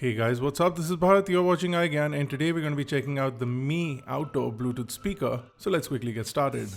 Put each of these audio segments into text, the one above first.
Hey guys, what's up? This is Bharat, you're watching iGyan, and today we're going to be checking out the Mi Outdoor Bluetooth speaker. So let's quickly get started.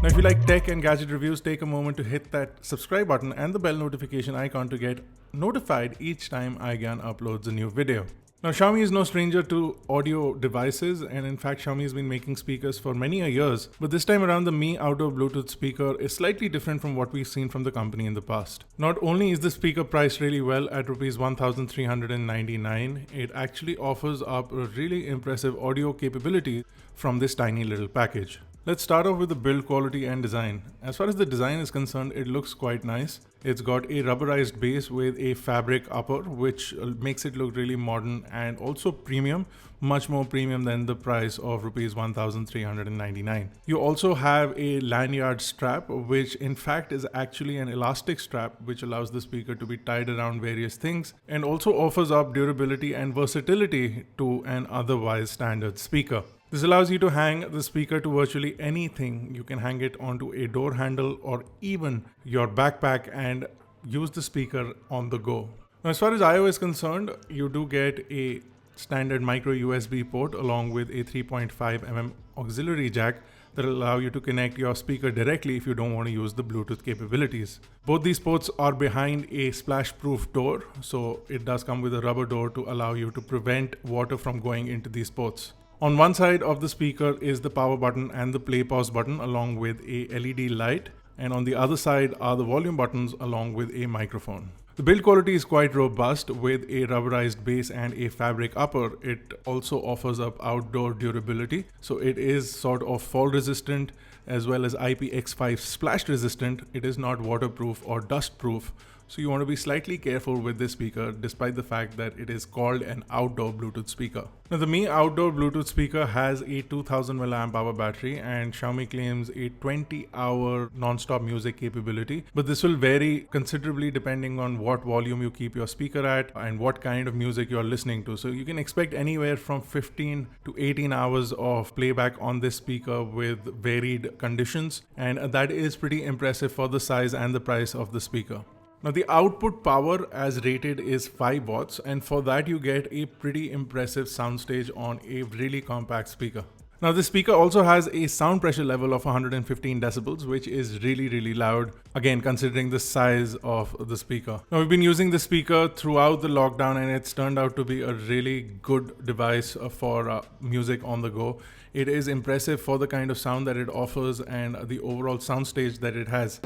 Now if you like tech and gadget reviews, take a moment to hit that subscribe button and the bell notification icon to get notified each time iGyan uploads a new video. Now Xiaomi is no stranger to audio devices, and in fact Xiaomi has been making speakers for many years, but this time around the Mi Outdoor Bluetooth speaker is slightly different from what we've seen from the company in the past. Not only is the speaker priced really well at Rs 1399, it actually offers up a really impressive audio capability from this tiny little package. Let's start off with the build quality and design. As far as the design is concerned, it looks quite nice. It's got a rubberized base with a fabric upper, which makes it look really modern and also premium, much more premium than the price of Rs 1399. You also have a lanyard strap, which in fact is actually an elastic strap, which allows the speaker to be tied around various things and also offers up durability and versatility to an otherwise standard speaker. This allows you to hang the speaker to virtually anything. You can hang it onto a door handle or even your backpack and use the speaker on the go. Now, as far as I/O is concerned, you do get a standard micro USB port along with a 3.5mm auxiliary jack that will allow you to connect your speaker directly if you don't want to use the Bluetooth capabilities. Both these ports are behind a splash-proof door, so it does come with a rubber door to allow you to prevent water from going into these ports. On one side of the speaker is the power button and the play pause button along with a LED light, and on the other side are the volume buttons along with a microphone. The build quality is quite robust with a rubberized base and a fabric upper. It also offers up outdoor durability, so it is sort of fall resistant as well as IPX5 splash resistant. It is not waterproof or dust proof. So you want to be slightly careful with this speaker despite the fact that it is called an outdoor Bluetooth speaker. Now the Mi Outdoor Bluetooth speaker has a 2000 mAh battery, and Xiaomi claims a 20-hour non-stop music capability, but this will vary considerably depending on what volume you keep your speaker at and what kind of music you're listening to. So you can expect anywhere from 15 to 18 hours of playback on this speaker with varied conditions, and that is pretty impressive for the size and the price of the speaker. Now the output power as rated is 5 watts, and for that you get a pretty impressive soundstage on a really compact speaker. Now this speaker also has a sound pressure level of 115 decibels, which is really loud, again considering the size of the speaker. Now we've been using the speaker throughout the lockdown, and it's turned out to be a really good device for music on the go. It is impressive for the kind of sound that it offers and the overall soundstage that it has.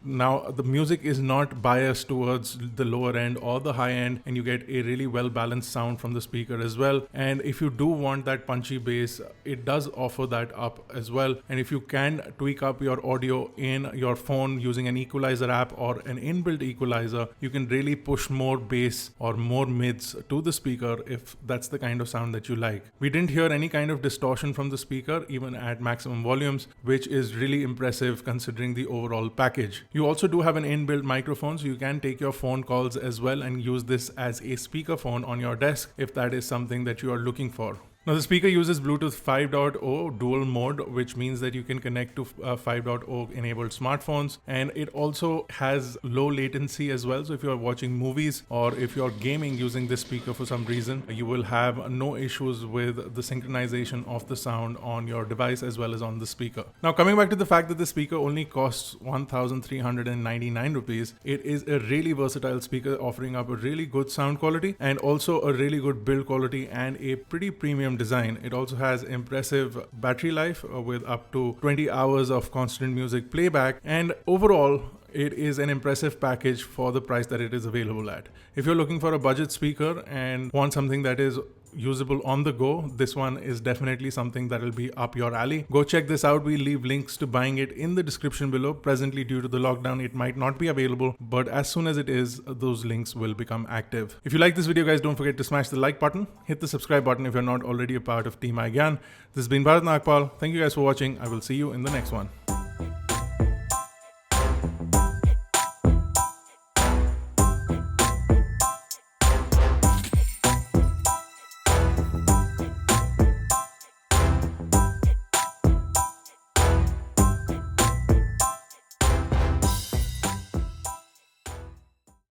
Now the music is not biased towards the lower end or the high end, and you get a really well balanced sound from the speaker as well. And if you do want that punchy bass, it does offer that up as well. And if you can tweak up your audio in your phone using an equalizer app or an inbuilt equalizer, you can really push more bass or more mids to the speaker if that's the kind of sound that you like. We didn't hear any kind of distortion from the speaker even at maximum volumes, which is really impressive considering the overall package. You also do have an inbuilt microphone, so you can take your phone calls as well and use this as a speakerphone on your desk if that is something that you are looking for. Now the speaker uses Bluetooth 5.0 dual mode, which means that you can connect to 5.0 enabled smartphones, and it also has low latency as well. So if you're watching movies or if you're gaming using this speaker for some reason, you will have no issues with the synchronization of the sound on your device as well as on the speaker. Now coming back to the fact that the speaker only costs 1399 rupees, it is a really versatile speaker offering up a really good sound quality and also a really good build quality and a pretty premium design. It also has impressive battery life with up to 20 hours of constant music playback, and overall it is an impressive package for the price that it is available at. If you're looking for a budget speaker and want something that is usable on the go, this one is definitely something that will be up your alley. Go check this out. We'll leave links to buying it in the description below. Presently, due to the lockdown, it might not be available, but as soon as it is, those links will become active. If you like this video, guys, don't forget to smash the like button, hit the subscribe button if you're not already a part of Team iGyan. This has been Bharat Nagpal. Thank you guys for watching. I will see you in the next one.